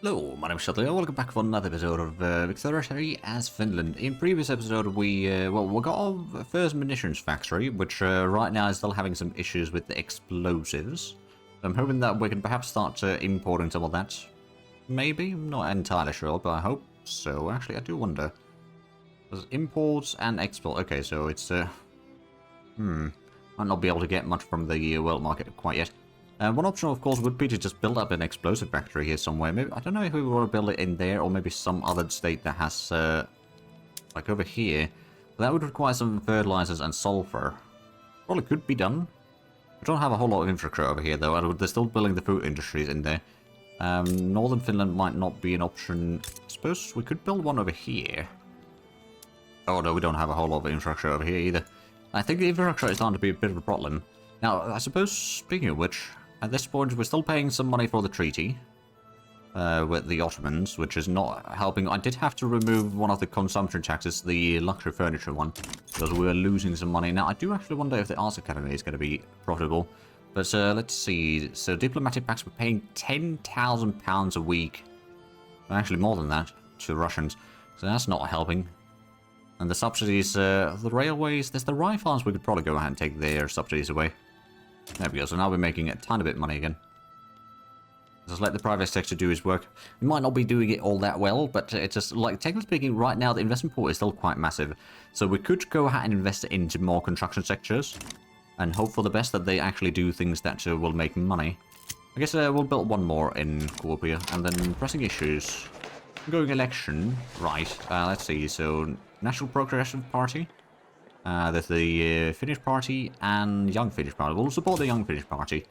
Hello, my name is Shuttley, and welcome back for another episode of Victory as Finland. In previous episode, we got our first munitions factory, which right now is still having some issues with the explosives. I'm hoping that we can perhaps start importing some of that. Maybe? I'm not entirely sure, but I hope so. Actually, I do wonder. There's imports and export. Okay, so it's, might not be able to get much from the world market quite yet. One option, of course, would be to just build up an explosive factory here somewhere. Maybe, I don't know if we want to build it in there, or maybe some other state that has, like over here. But that would require some fertilizers and sulfur. Well, it could be done. We don't have a whole lot of infrastructure over here, though. They're still building the food industries in there. Northern Finland might not be an option. I suppose we could build one over here. Oh, no, we don't have a whole lot of infrastructure over here either. I think the infrastructure is starting to be a bit of a problem. Now, I suppose, speaking of which, at this point, we're still paying some money for the treaty with the Ottomans, which is not helping. I did have to remove one of the consumption taxes, the luxury furniture one, because we were losing some money. Now, I do actually wonder if the Arts Academy is going to be profitable. But let's see. So, diplomatic packs, we're paying £10,000 a week. Actually, more than that to Russians. So, that's not helping. And the subsidies, the railways, there's the rye farms. We could probably go ahead and take their subsidies away. There we go, so now we're making a tiny bit of money again. Just let the private sector do his work. We might not be doing it all that well, but it's just, like, technically speaking, right now the investment pool is still quite massive. So we could go ahead and invest into more construction sectors, and hope for the best that they actually do things that will make money. I guess we'll build one more in Kuopio, and then pressing issues. Going election, right, let's see, so National Progressive Party. There's the Finnish Party and Young Finnish Party. We'll support the Young Finnish Party.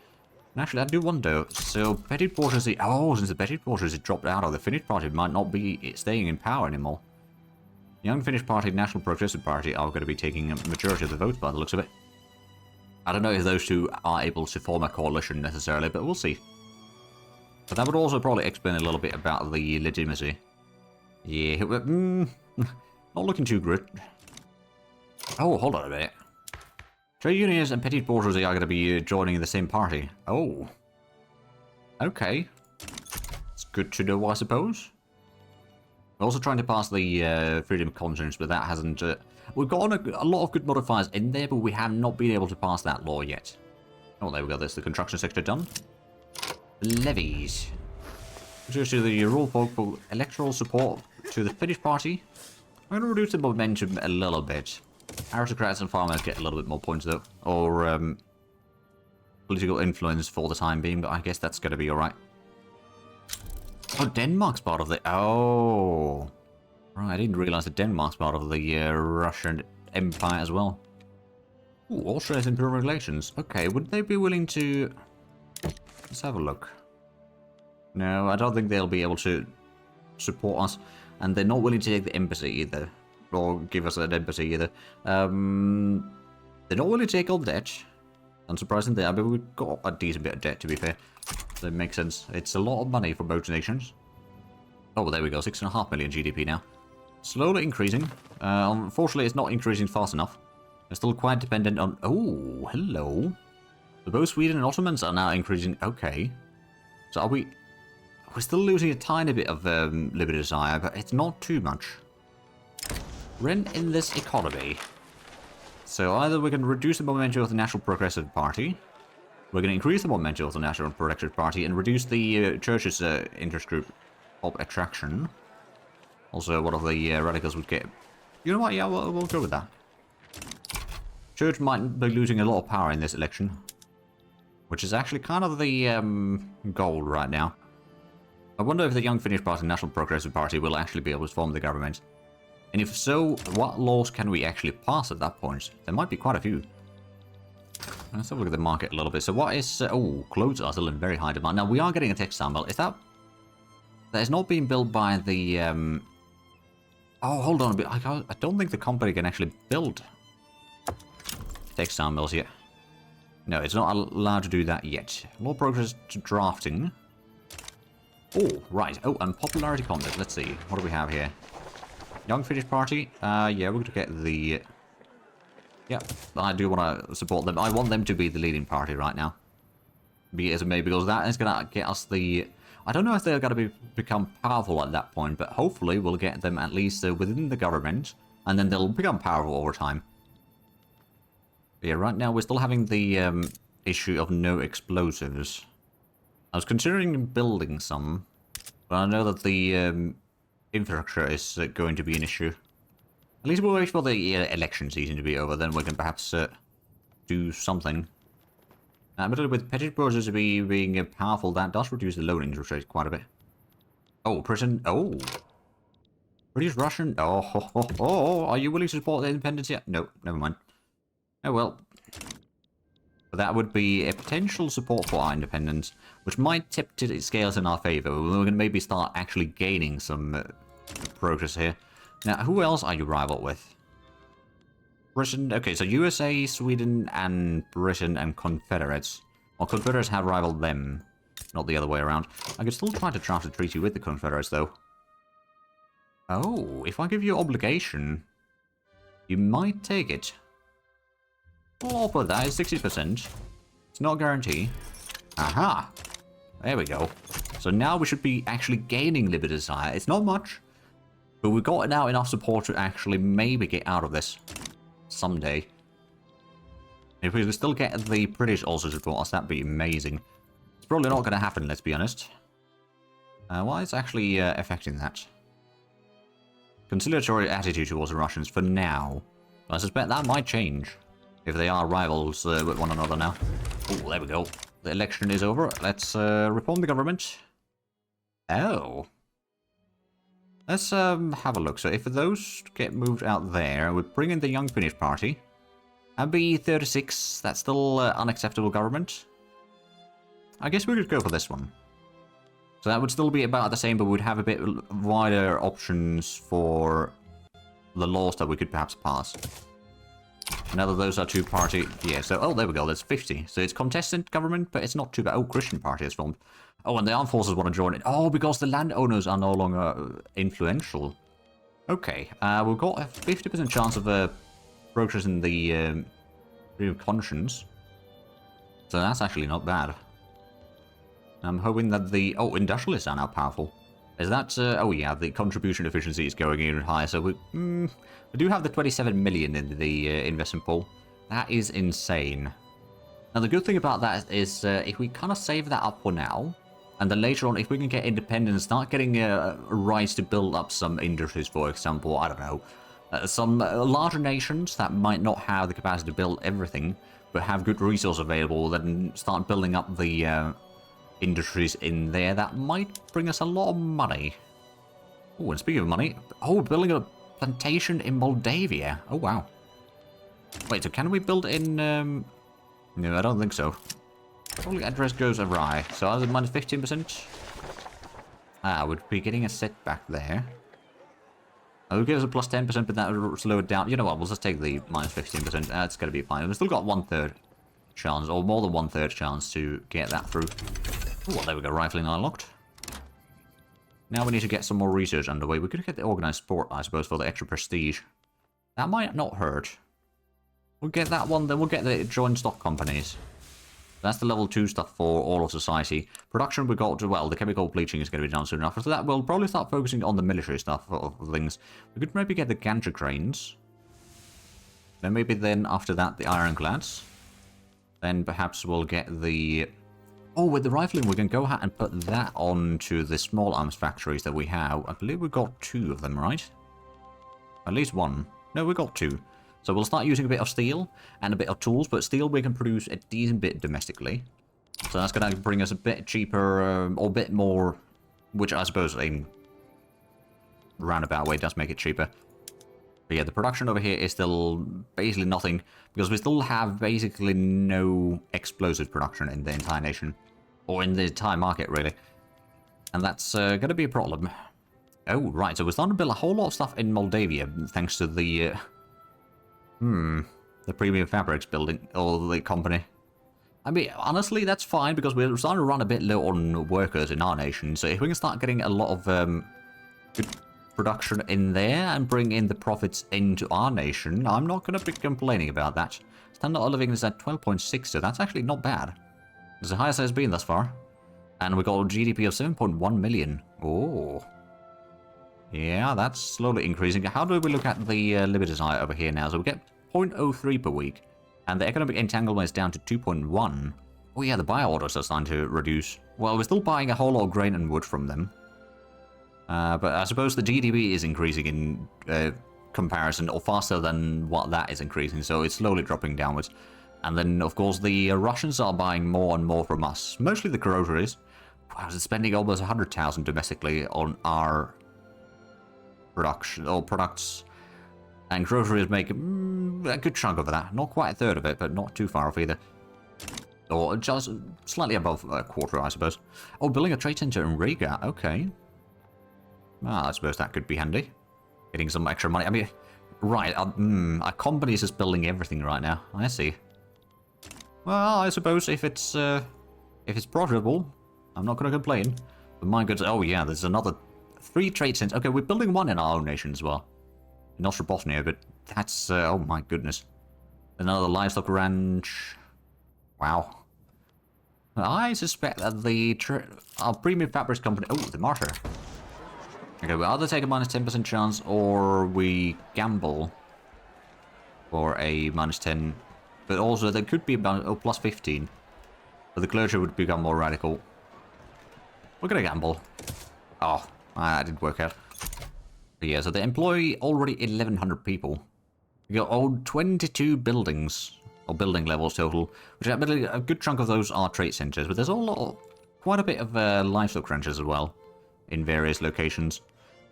And actually, I do wonder, so petty bourgeoisie... Oh, since the petty bourgeoisie dropped out of the Finnish Party, might not be staying in power anymore. Young Finnish Party and National Progressive Party are going to be taking a majority of the votes by the looks of it. I don't know if those two are able to form a coalition necessarily, but we'll see. But that would also probably explain a little bit about the legitimacy. Yeah, not looking too good. Oh, hold on a minute. Trade unions and petty bourgeoisie are going to be joining the same party. Oh. Okay. It's good to know, I suppose. We're also trying to pass the freedom of conscience, but that hasn't... we've got a lot of good modifiers in there, but we have not been able to pass that law yet. Oh, there we go. There's the construction sector done. Levies. Reduce to the rule for electoral support to the Finnish party. I'm going to reduce the momentum a little bit. Aristocrats and farmers get a little bit more points though, or political influence for the time being, but I guess that's going to be alright. Oh, Denmark's part of the... Oh! Right, I didn't realise that Denmark's part of the Russian Empire as well. Ooh, Austria's imperial relations. Okay, would they be willing to... Let's have a look. No, I don't think they'll be able to support us. And they're not willing to take the embassy either. Or give us an embassy either. They're not willing to take all debt. Unsurprisingly, I mean, we've got a decent bit of debt, to be fair. So it makes sense. It's a lot of money for both nations. Oh, well, there we go. 6.5 million GDP now. Slowly increasing. Unfortunately, it's not increasing fast enough. They're still quite dependent on... Oh, hello. So both Sweden and Ottomans are now increasing. Okay. So are we... We're still losing a tiny bit of liberty desire, but it's not too much. Rent in this economy. So either we can reduce the momentum of the National Progressive Party, we're going to increase the momentum of the National Progressive Party and reduce the church's interest group of attraction. Also, one of the radicals would get... You know what? Yeah, we'll go with that. Church might be losing a lot of power in this election, which is actually kind of the goal right now. I wonder if the Young Finnish Party and National Progressive Party will actually be able to form the government. And if so, what laws can we actually pass at that point? There might be quite a few. Let's have a look at the market a little bit. So what is... oh, clothes are still in very high demand. Now, we are getting a textile mill. Is that... That is not being built by the... Oh, hold on a bit. I don't think the company can actually build textile mills yet. No, it's not allowed to do that yet. Law progress to drafting. Oh, right. Oh, and popularity contest. Let's see. What do we have here? Young Finnish Party. Yeah, we're going to get the... Yeah, I do want to support them. I want them to be the leading party right now. Be it as it may, because that is going to get us the... I don't know if they're going to become powerful at that point, but hopefully we'll get them at least within the government, and then they'll become powerful over time. But yeah, right now we're still having the issue of no explosives. I was considering building some, but I know that the infrastructure is going to be an issue. At least we'll wait for the election season to be over, then we can perhaps do something. But with petty processors being powerful, that does reduce the loan interest rate quite a bit. Oh, prison. Oh. British Russian. Oh, are you willing to support the independence yet? No, never mind. Oh well. But that would be a potential support for our independence, which might tip to scales in our favor. We're going to maybe start actually gaining some progress here. Now, who else are you rivaled with? Britain. Okay, so USA, Sweden, and Britain and Confederates. Well, Confederates have rivaled them, not the other way around. I could still try to draft a treaty with the Confederates, though. Oh, if I give you obligation, you might take it. Well, I'll put that at 60%. It's not a guarantee. Aha! There we go. So now we should be actually gaining Liberty Desire. It's not much, but we've got now enough support to actually maybe get out of this someday. If we can still get the British also support us, that'd be amazing. It's probably not going to happen, let's be honest. Why is actually affecting that? Conciliatory attitude towards the Russians for now. But I suspect that might change if they are rivals with one another now. Oh, there we go. The election is over. Let's reform the government. Oh. Let's have a look. So if those get moved out there, we bring in the Young Finnish Party. That'd be 36. That's still unacceptable government. I guess we could go for this one. So that would still be about the same, but we'd have a bit wider options for the laws that we could perhaps pass. Now that those are two-party... Yeah, so... Oh, there we go. That's 50. So it's contestant government, but it's not too bad. Oh, Christian Party is formed. Oh, and the armed forces want to join it. Oh, because the landowners are no longer influential. Okay. We've got a 50% chance of progress in the freedom of conscience. So that's actually not bad. I'm hoping that the... Oh, industrialists are now powerful. Is that... oh, yeah, the contribution efficiency is going even higher. So we do have the 27 million in the investment pool. That is insane. Now, the good thing about that is if we kind of save that up for now, and then later on, if we can get independence, start getting rights to build up some industries, for example, I don't know, some larger nations that might not have the capacity to build everything, but have good resource available, then start building up the industries in there, that might bring us a lot of money. Oh, and speaking of money, oh, we're building a plantation in Moldavia. Oh, wow. Wait, so can we build in... No, I don't think so. Probably address goes awry. So as a minus 15%. Ah, would be getting a setback there. It'll give us a plus 10%, but that would slow it down. You know what, we'll just take the minus 15%. That's going to be fine. We've still got 1/3 chance, or more than 1/3 chance to get that through. Oh, there we go, rifling unlocked. Now we need to get some more research underway. We could get the organized sport, I suppose, for the extra prestige. That might not hurt. We'll get that one, then we'll get the joint stock companies. That's the level 2 stuff for all of society. Production we got, well, the chemical bleaching is going to be done soon enough. So that we'll probably start focusing on the military stuff of things. We could maybe get the gantry cranes. Then maybe then after that the ironclads. Then perhaps we'll get the... Oh, with the rifling we can go ahead and put that onto the small arms factories that we have. I believe we got 2 of them, right? At least 1. No, we got 2. So we'll start using a bit of steel and a bit of tools, but steel we can produce a decent bit domestically. So that's going to bring us a bit cheaper, or a bit more, which I suppose in roundabout way does make it cheaper. But yeah, the production over here is still basically nothing, because we still have basically no explosive production in the entire nation, or in the entire market really. And that's going to be a problem. Oh, right, so we're starting to build a whole lot of stuff in Moldavia, thanks to the... the premium fabrics building, or the company. I mean, honestly, that's fine, because we're starting to run a bit low on workers in our nation, so if we can start getting a lot of good production in there, and bring in the profits into our nation, I'm not going to be complaining about that. Standard of living is at 12.6, so that's actually not bad. It's the highest it's been thus far. And we got a GDP of 7.1 million. Oh. Yeah, that's slowly increasing. How do we look at the liberty side over here now? So we get 0.03 per week. And the economic entanglement is down to 2.1. Oh yeah, the buy orders are starting to reduce. Well, we're still buying a whole lot of grain and wood from them. But I suppose the GDP is increasing in comparison, or faster than what that is increasing, so it's slowly dropping downwards. And then, of course, the Russians are buying more and more from us, mostly the groceries. Wow, they're spending almost 100,000 domestically on our production, or products. And groceries make a good chunk of that. Not quite a third of it, but not too far off either. Or just slightly above a quarter, I suppose. Oh, building a trade center in Riga. Okay. Well, I suppose that could be handy. Getting some extra money. I mean, right. Our company is just building everything right now. I see. Well, I suppose if it's profitable, I'm not going to complain. But my goodness. Oh, yeah, there's another 3 trade centers. Okay, we're building one in our own nation as well. In Bosnia, but that's... oh, my goodness. Another livestock ranch. Wow. I suspect that our premium fabrics company... Oh, the martyr. Okay, we either take a minus 10% chance, or we gamble for a minus 10. But also, there could be about plus 15. But the closure would become more radical. We're gonna gamble. Oh, that didn't work out. But yeah, so they employ already 1,100 people. We got 22 buildings, or building levels total, which admittedly a good chunk of those are trade centers, but there's quite a bit of livestock ranches as well in various locations.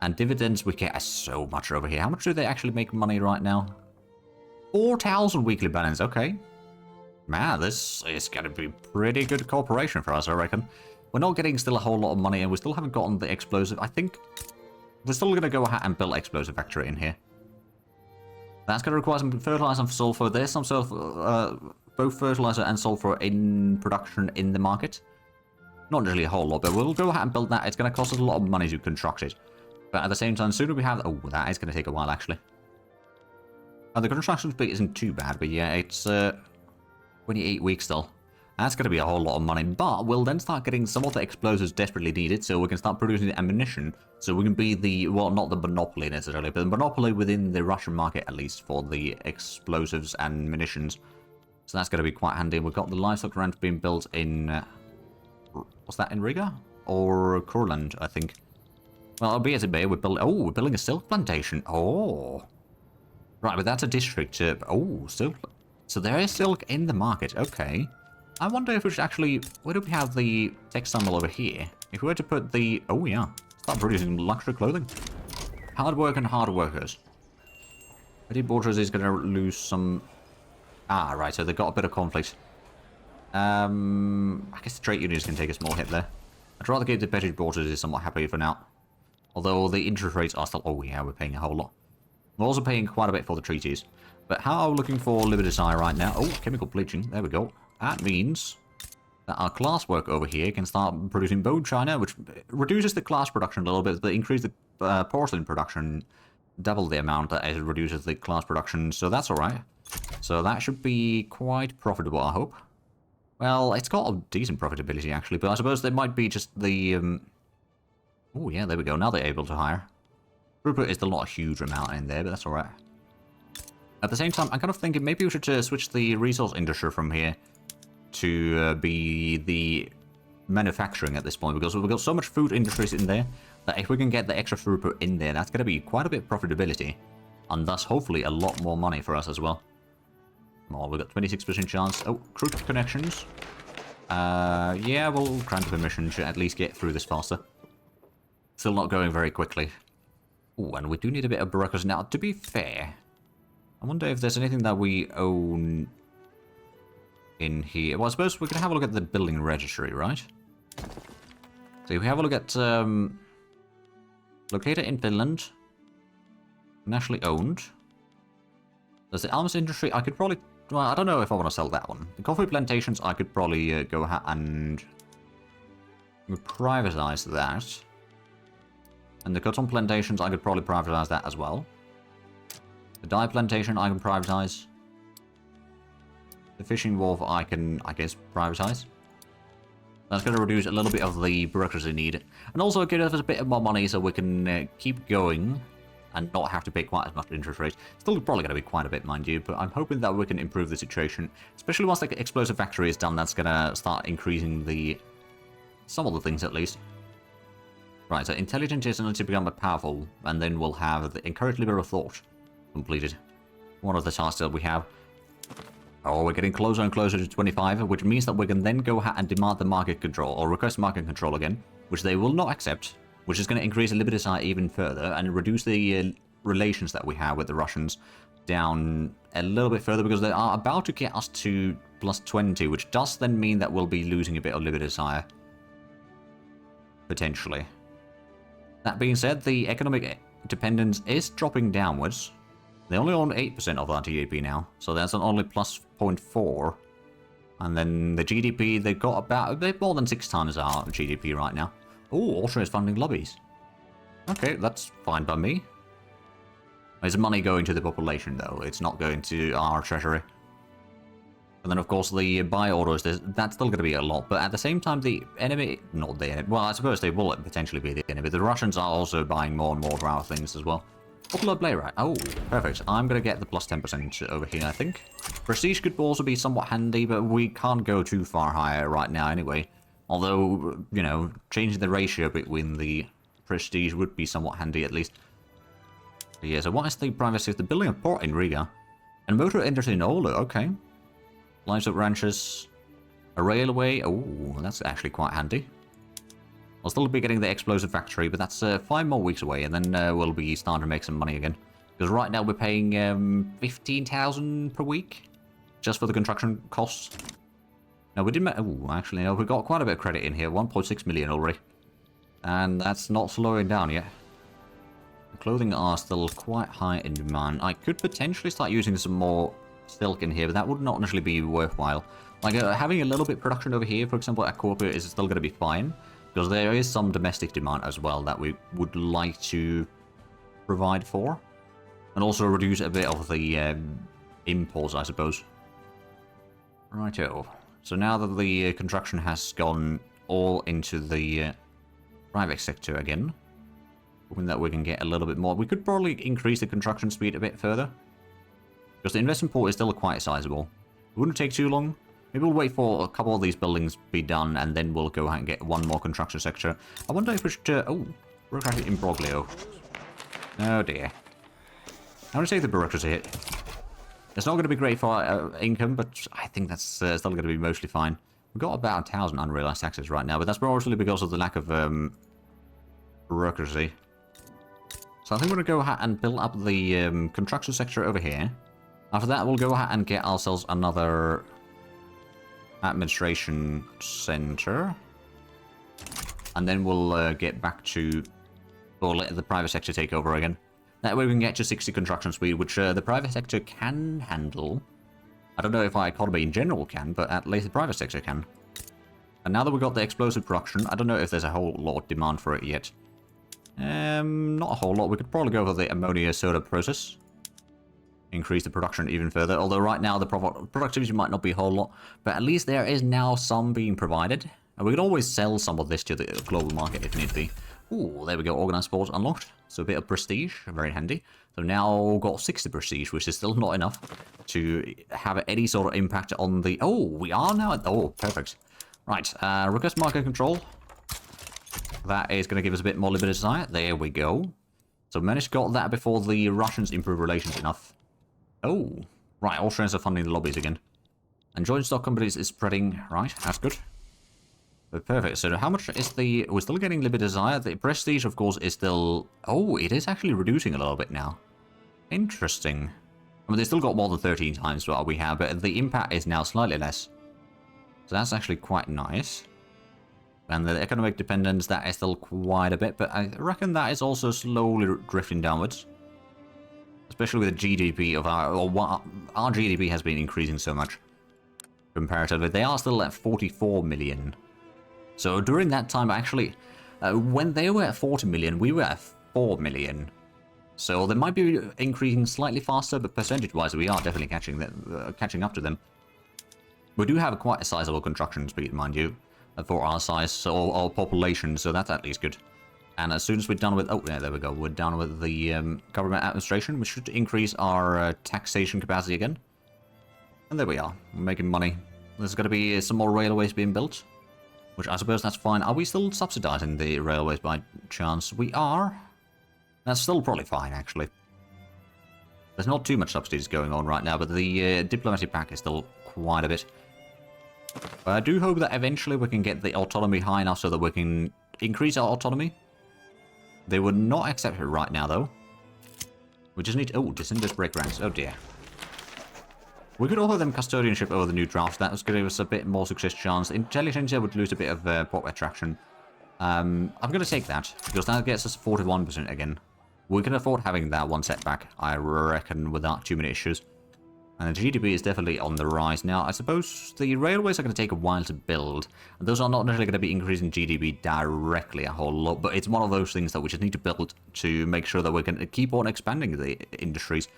And dividends we get so much over here. How much do they actually make money right now? 4,000 weekly balance, okay. Man, this is going to be pretty good cooperation for us, I reckon. We're not getting still a whole lot of money, and we still haven't gotten the explosive. I think we're still going to go ahead and build explosive factory in here. That's going to require some fertilizer and sulfur. There's some sulfur, both fertilizer and sulfur in production in the market. Not really a whole lot, but we'll go ahead and build that. It's going to cost us a lot of money to construct it. But at the same time, sooner we have... Oh, that is going to take a while, actually. The construction speed isn't too bad, but yeah, it's 28 weeks still. That's going to be a whole lot of money, but we'll then start getting some of the explosives desperately needed, so we can start producing ammunition, so we can be the... Well, not the monopoly necessarily, but the monopoly within the Russian market, at least, for the explosives and munitions. So that's going to be quite handy. We've got the livestock ranch being built in... what's that, in Riga? Or Courland, I think. Well, be as it may, we're building a silk plantation. Oh. Right, but that's a district. Silk. So there is silk in the market. Okay. I wonder if we should actually... Where do we have the textile mill over here? If we were to put the... Oh, yeah. Start producing luxury clothing. Hard work and hard workers. Petty bourgeoisie is going to lose some... Ah, right. So they've got a bit of conflict. I guess the trade unions can take a small hit there. I'd rather give the petty bourgeoisie somewhat happy for now. Although the interest rates are still... Oh, yeah, we're paying a whole lot. We're also paying quite a bit for the treaties. But how are we looking for Liberty right now? Oh, chemical bleaching. There we go. That means that our class work over here can start producing bone china, which reduces the class production a little bit, but increases the porcelain production double the amount that it reduces the class production, so that's alright. So that should be quite profitable, I hope. Well, it's got a decent profitability, actually, but I suppose there might be just the... Oh, yeah, there we go. Now they're able to hire. Throughput is still not a huge amount in there, but that's alright. At the same time, I'm kind of thinking maybe we should switch the resource industry from here to be the manufacturing at this point, because we've got so much food industries in there that if we can get the extra throughput in there, that's going to be quite a bit of profitability, and thus hopefully a lot more money for us as well. Oh, we've got 26% chance. Oh, crude connections. Yeah, we'll grant permission to at least get through this faster. Still not going very quickly. Oh, and we do need a bit of bureaucracy. Now, to be fair, I wonder if there's anything that we own in here. Well, I suppose we can have a look at the building registry, right? So if we have a look at located in Finland, nationally owned. There's the arms industry. I could probably... Well, I don't know if I want to sell that one. The coffee plantations, I could probably go ahead and privatize that. And the cotton plantations, I could probably privatize that as well. The dye plantation, I can privatize. The fishing wharf, I can, I guess, privatize. That's going to reduce a little bit of the bureaucracy need. And also give us a bit more money so we can keep going and not have to pay quite as much interest rates. Still probably going to be quite a bit, mind you, but I'm hoping that we can improve the situation. Especially once the explosive factory is done, that's going to start increasing some of the things at least. Right, so intelligence is going to become powerful, and then we'll have the encourage liberal thought completed. One of the tasks that we have. Oh, we're getting closer and closer to 25, which means that we can then go ahead and demand the market control, or request market control again, which they will not accept, which is going to increase the liberty side even further, and reduce the relations that we have with the Russians down a little bit further, because they are about to get us to plus 20, which does then mean that we'll be losing a bit of liberty side. Potentially. That being said, the economic dependence is dropping downwards. They only own 8% of our GDP now, so that's an only plus 0.4. And then the GDP, they've got about a bit more than 6 times our GDP right now. Oh, Austria is funding lobbies. Okay, that's fine by me. There's money going to the population, though. It's not going to our treasury. And then, of course, the buy orders, that's still going to be a lot. But at the same time, the enemy... Not the enemy. Well, I suppose they will potentially be the enemy. The Russians are also buying more and more of our things as well. Popular playwright. Oh, perfect. I'm going to get the plus 10% over here, I think. Prestige could also be somewhat handy, but we can't go too far higher right now anyway. Although, you know, changing the ratio between the prestige would be somewhat handy at least. But yeah, so what is the private sector? Building a port in Riga. And motor industry in Oulu, okay. Livestock ranches. A railway. Oh, that's actually quite handy. I'll still be getting the explosive factory, but that's 5 more weeks away, and then we'll be starting to make some money again. Because right now we're paying 15,000 per week, just for the construction costs. No, we didn't. Oh, actually, no, we got quite a bit of credit in here, 1.6 million already, and that's not slowing down yet. The clothing are still quite high in demand. I could potentially start using some more silk in here, but that would not necessarily be worthwhile. Like having a little bit production over here, for example, at Corpus is still going to be fine. Because there is some domestic demand as well that we would like to provide for. And also reduce a bit of the imports, I suppose. Righto. So now that the construction has gone all into the private sector again, hoping that we can get a little bit more. We could probably increase the construction speed a bit further. Because the investment pool is still quite sizable. It wouldn't take too long. Maybe we'll wait for a couple of these buildings be done, and then we'll go ahead and get one more construction sector. I wonder if we should... oh, bureaucratic imbroglio. Oh dear. I want to say the bureaucracy hit. It's not going to be great for our income, but I think that's still going to be mostly fine. We've got about 1,000 unrealized taxes right now, but that's probably because of the lack of bureaucracy. So I think we're going to go ahead and build up the construction sector over here. After that, we'll go ahead and get ourselves another... administration center, and then we'll get back to, or let the private sector take over again. That way we can get to 60 construction speed, which the private sector can handle. I don't know if our economy in general can, but at least the private sector can. And now that we've got the explosive production, I don't know if there's a whole lot of demand for it yet. Not a whole lot. We could probably go for the ammonia soda process. Increase the production even further, although right now the productivity might not be a whole lot, but at least there is now some being provided, and we can always sell some of this to the global market if need be. Ooh, there we go, organized sports unlocked, so a bit of prestige, very handy. So now got 60 prestige, which is still not enough to have any sort of impact on the... Oh, we are now at... Oh, perfect. Right, request market control. That is going to give us a bit more liberty desire. There we go. So we managed to got that before the Russians improve relations enough. Oh, right, Austrians are funding the lobbies again. And joint stock companies is spreading, right, that's good. But perfect, so how much is the... We're still getting liberty desire. The prestige, of course, is still... Oh, it is actually reducing a little bit now. Interesting. I mean, they still got more than 13 times what we have, but the impact is now slightly less. So that's actually quite nice. And the economic dependence, that is still quite a bit, but I reckon that is also slowly drifting downwards. Especially with the GDP of our GDP has been increasing so much. Comparatively, they are still at 44 million. So during that time, actually, when they were at 40 million, we were at 4 million. So they might be increasing slightly faster, but percentage-wise, we are definitely catching up to them. We do have quite a sizable construction speed, mind you. for our size or our population, so that's at least good. And as soon as we're done with... Oh, yeah, there we go. We're done with the government administration, which should increase our taxation capacity again. And there we are. We're making money. There's going to be some more railways being built, which I suppose that's fine. Are we still subsidizing the railways by chance? We are. That's still probably fine, actually. There's not too much subsidies going on right now, but the diplomatic pack is still quite a bit. But I do hope that eventually we can get the autonomy high enough so that we can increase our autonomy. They would not accept it right now, though. We just need... Oh, descended break ranks. Oh, dear. We could offer them custodianship over the new draft. That was going to give us a bit more success chance. Intelligentsia would lose a bit of pop attraction. I'm going to take that, because that gets us 41% again. We can afford having that one setback, I reckon, without too many issues. And the GDP is definitely on the rise. Now, I suppose the railways are going to take a while to build. And those are not necessarily going to be increasing GDP directly a whole lot, but it's one of those things that we just need to build to make sure that we can keep on expanding the industries.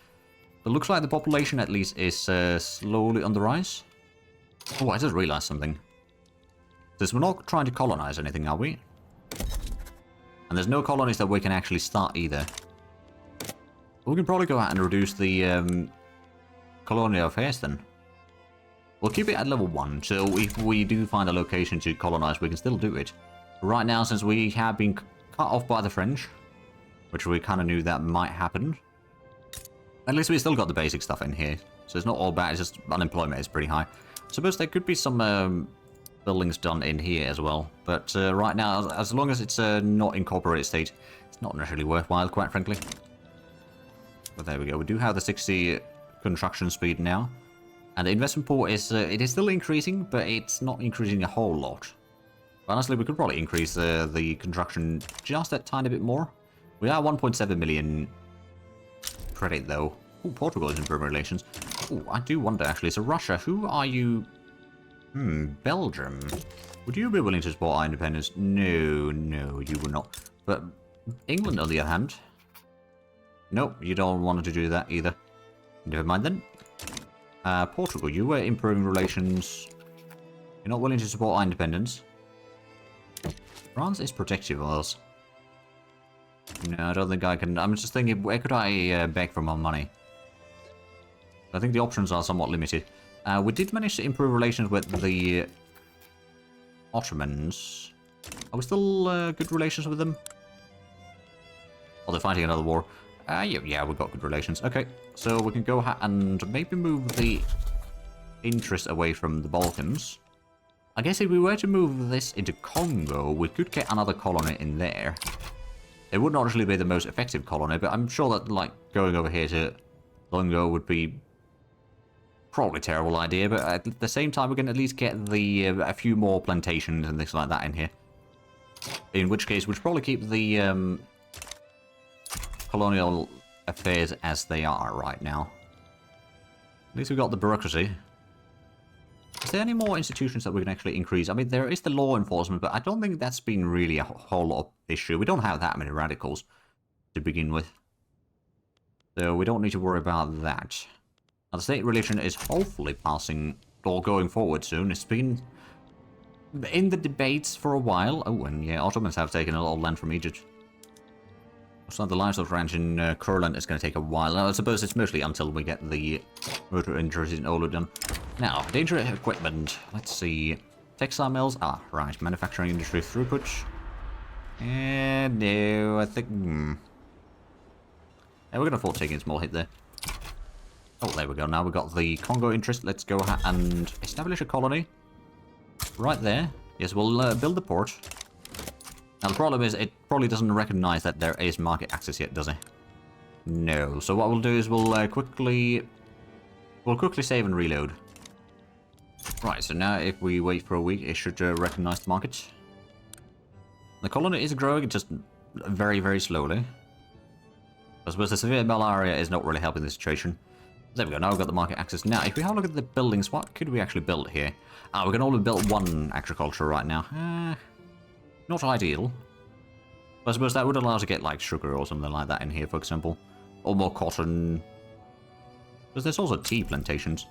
It looks like the population, at least, is slowly on the rise. Oh, I just realized something. Because we're not trying to colonize anything, are we? And there's no colonies that we can actually start either. We can probably go out and reduce the colonial affairs then. We'll keep it at level 1, so if we do find a location to colonize, we can still do it. Right now, since we have been cut off by the French, which we kind of knew that might happen, at least we still got the basic stuff in here. So it's not all bad, it's just unemployment is pretty high. I suppose there could be some buildings done in here as well. But right now, as long as it's not incorporated state, it's not necessarily worthwhile, quite frankly. But there we go. We do have the 60 construction speed now. And the investment pool is, it is still increasing, but it's not increasing a whole lot. Honestly, we could probably increase the construction just a tiny bit more. We are 1.7 million credit, though. Oh, Portugal is improving relations. Oh, I do wonder, actually. So, Russia, who are you? Belgium. Would you be willing to support our independence? No, no, you would not. But England, on the other hand. Nope, you don't want to do that either. Never mind then. Portugal, you were improving relations. You're not willing to support our independence. France is protective of us. No, I don't think I can. I'm just thinking, where could I beg for more money? I think the options are somewhat limited. We did manage to improve relations with the Ottomans. Are we still good relations with them? Oh, they're fighting another war. Yeah, we've got good relations. Okay, so we can go ahead and maybe move the interest away from the Balkans. I guess if we were to move this into Congo, we could get another colony in there. It would not actually be the most effective colony, but I'm sure that, like, going over here to Congo would be probably a terrible idea, but at the same time, we can at least get the a few more plantations and things like that in here. In which case, we'd probably keep the colonial affairs as they are right now. At least we've got the bureaucracy. Is there any more institutions that we can actually increase? I mean, there is the law enforcement, but I don't think that's been really a whole lot of issue. We don't have that many radicals to begin with. So we don't need to worry about that. Now, the state religion is hopefully passing or going forward soon. It's been in the debates for a while. Oh, and yeah, Ottomans have taken a lot of land from Egypt. So the livestock ranch in Kurland is going to take a while. I suppose it's mostly until we get the motor injuries in Olu done. Now, dangerous equipment. Let's see. Textile mills. Ah, right. Manufacturing industry throughput. No, I think... Yeah, we're going to afford taking a small hit there. Oh, there we go. Now we've got the Congo interest. Let's go ahead and establish a colony. Right there. Yes, we'll build the port. Now, the problem is it probably doesn't recognize that there is market access yet, does it? No. So what we'll do is we'll quickly save and reload. Right, so now if we wait for a week, it should recognize the market. The colony is growing, just very, very slowly. I suppose the severe malaria is not really helping the situation. There we go, now we've got the market access. Now, if we have a look at the buildings, what could we actually build here? Ah, we can only build one agriculture right now. Not ideal. But I suppose that would allow us to get, like, sugar or something like that in here, for example. Or more cotton. Because there's also tea plantations.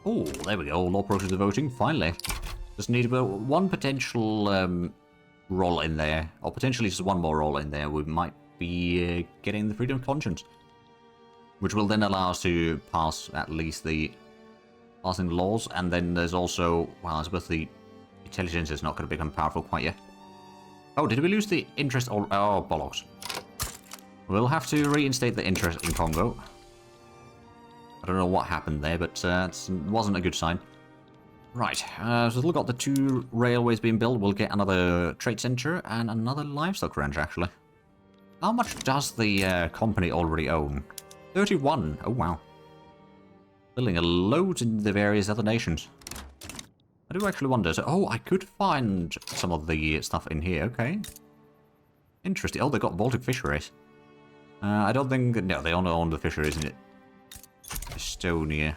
Oh, there we go. Law progressive voting, finally. Just need about one potential roll in there, or potentially just one more roll in there. We might be getting the freedom of conscience, which will then allow us to pass at least the passing laws. And then there's also, well, I suppose the intelligence is not going to become powerful quite yet. Oh, did we lose the interest? Oh, bollocks. We'll have to reinstate the interest in Congo. I don't know what happened there, but it wasn't a good sign. Right, so we've got the 2 railways being built. We'll get another trade center and another livestock ranch, actually. How much does the company already own? 31. Oh, wow. Building a load in the various other nations. I do actually wonder. So, oh, I could find some of the stuff in here. Okay. Interesting. Oh, they got Baltic fisheries. I don't think... No, they only own the fisheries in Estonia.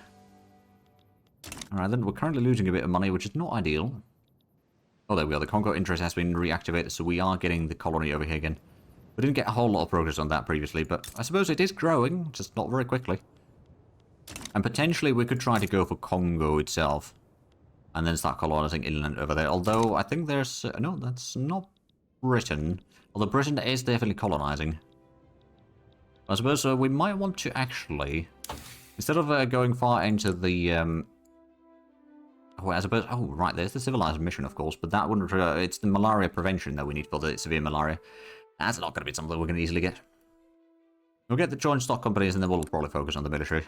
Alright, then we're currently losing a bit of money, which is not ideal. Oh, there we are. The Congo interest has been reactivated, so we are getting the colony over here again. We didn't get a whole lot of progress on that previously, but I suppose it is growing, just not very quickly. And potentially we could try to go for Congo itself. And then start colonizing inland over there. Although, I think there's... no, that's not Britain. Although Britain is definitely colonizing. I suppose we might want to actually... Instead of going far into the... Oh, I suppose... Oh, right, there's the civilized mission, of course. But that wouldn't... it's the malaria prevention that we need for the severe malaria. That's not going to be something we can easily get. We'll get the joint stock companies and then we'll probably focus on the military.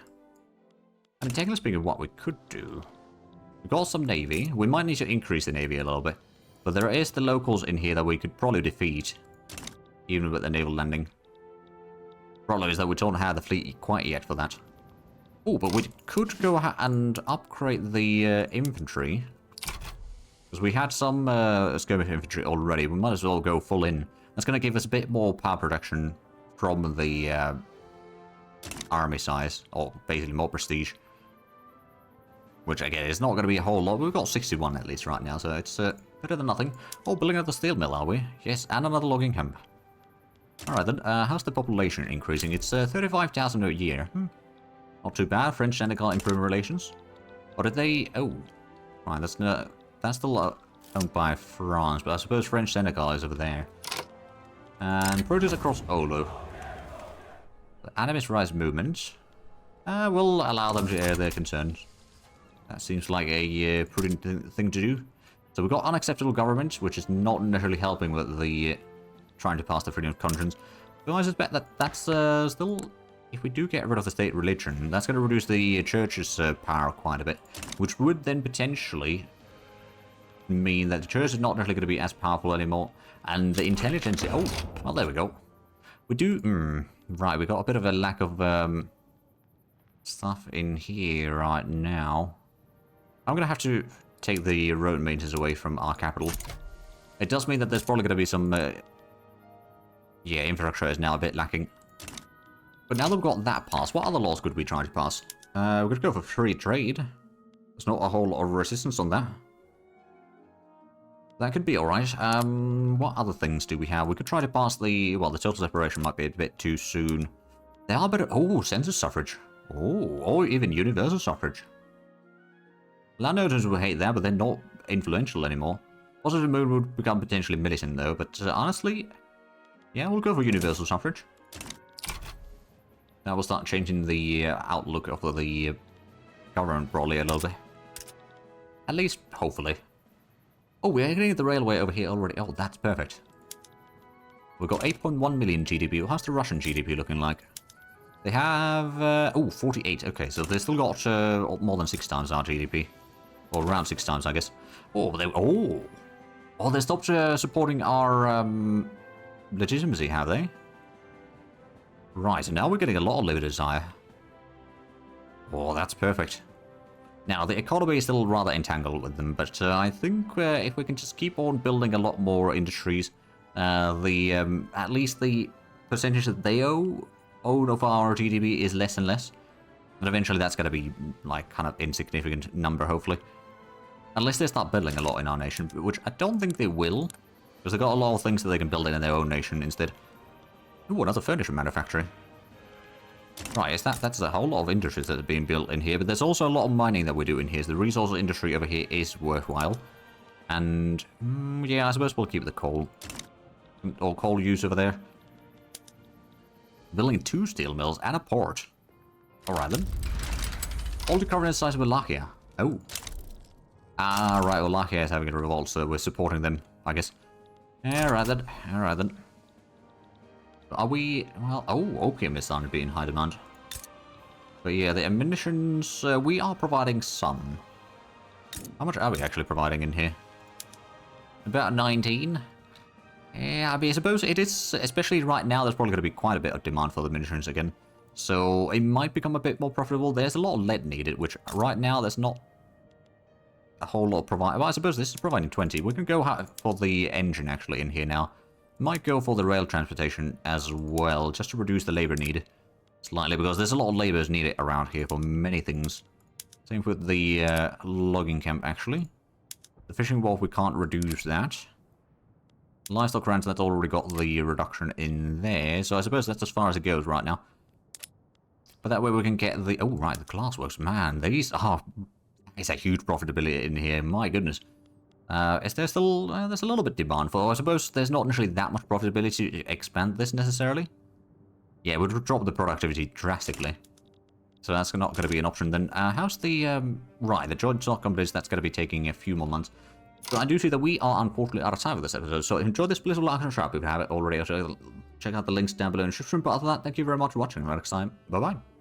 I mean, technically speaking, what we could do... We've got some navy. We might need to increase the navy a little bit. But there is the locals in here that we could probably defeat. Even with the naval landing. Problem is that we don't have the fleet quite yet for that. Oh, but we could go ahead and upgrade the infantry. Because we had some skirmish infantry already. We might as well go full in. That's going to give us a bit more power production from the army size. Or basically more prestige. Which, again, is not going to be a whole lot. We've got 61 at least right now, so it's better than nothing. Oh, building another steel mill, are we? Yes, and another logging camp. Alright then, how's the population increasing? It's 35,000 a year. Not too bad. French-Senegal improving relations. Or did they... Oh, right, that's still owned by France, but I suppose French-Senegal is over there. And produce across Olo. The Animist Rise movement. We'll allow them to air their concerns. That seems like a prudent thing to do. So we've got unacceptable government, which is not necessarily helping with the trying to pass the freedom of conscience. So I suspect that that's still, if we do get rid of the state religion, that's going to reduce the church's power quite a bit, which would then potentially mean that the church is not necessarily going to be as powerful anymore, and the intelligence... Oh, well, there we go. We do... right, we got a bit of a lack of stuff in here right now. I'm going to have to take the road maintenance away from our capital. It does mean that there's probably going to be some... yeah, infrastructure is now a bit lacking. But now that we've got that passed, what other laws could we try to pass? We could go for free trade. There's not a whole lot of resistance on that. That could be alright. What other things do we have? We could try to pass the... Well, the total separation might be a bit too soon. They are better... Oh, census suffrage. Oh, or even universal suffrage. Landowners will hate that, but they're not influential anymore. Positive mood would become potentially militant, though, but honestly... Yeah, we'll go for universal suffrage. That will start changing the outlook of the government broadly a little bit. At least, hopefully. Oh, we're getting the railway over here already. Oh, that's perfect. We've got 8.1 million GDP. How's the Russian GDP looking like? They have... oh, 48. Okay, so they've still got more than 6 times our GDP. Or around 6 times, I guess. Oh, they... Oh! Oh, they stopped supporting our legitimacy, have they? Right, so now we're getting a lot of liberty desire. Oh, that's perfect. Now, the economy is still rather entangled with them, but I think if we can just keep on building a lot more industries, at least the percentage that they own of our GDP is less and less. And eventually that's going to be, like, kind of insignificant number, hopefully. Unless they start building a lot in our nation, which I don't think they will. Because they've got a lot of things that they can build in their own nation instead. Ooh, another furniture manufacturing. Right, yes, that's a whole lot of industries that are being built in here, but there's also a lot of mining that we do in here. So the resource industry over here is worthwhile. And, yeah, I suppose we'll keep the coal. Or coal use over there. Building 2 steel mills and a port. Alright then. All the covenant size of Wallachia. Oh. Ah, right, Wallachia is having a revolt, so we're supporting them, I guess. Alright then, alright then. Are we... well, oh, opium is starting to be in high demand. But yeah, the ammunitions, we are providing some. How much are we actually providing in here? About 19. Yeah, I mean, I suppose it is, especially right now, there's probably going to be quite a bit of demand for the munitions again. So it might become a bit more profitable. There's a lot of lead needed, which right now there's not a whole lot of providing. Well, I suppose this is providing 20. We can go for the engine actually in here now. Might go for the rail transportation as well, just to reduce the labor need slightly, because there's a lot of labors needed around here for many things. Same with the logging camp, actually. The fishing wharf, we can't reduce that. Livestock rents, that's already got the reduction in there, so I suppose that's as far as it goes right now. But that way we can get the... oh, right, the glassworks. Man, these are... it's a huge profitability in here, my goodness. Is there still... there's a little bit demand for... I suppose there's not necessarily that much profitability to expand this necessarily. Yeah, we'll drop the productivity drastically. So that's not going to be an option then. How's the... right, the joint stock companies, that's going to be taking a few more months. So I do see that we are unfortunately out of time for this episode. So enjoy this blissful like and subscribe if you have it already. So check out the links down below in the description. But other than that, thank you very much for watching. Until next time, bye-bye.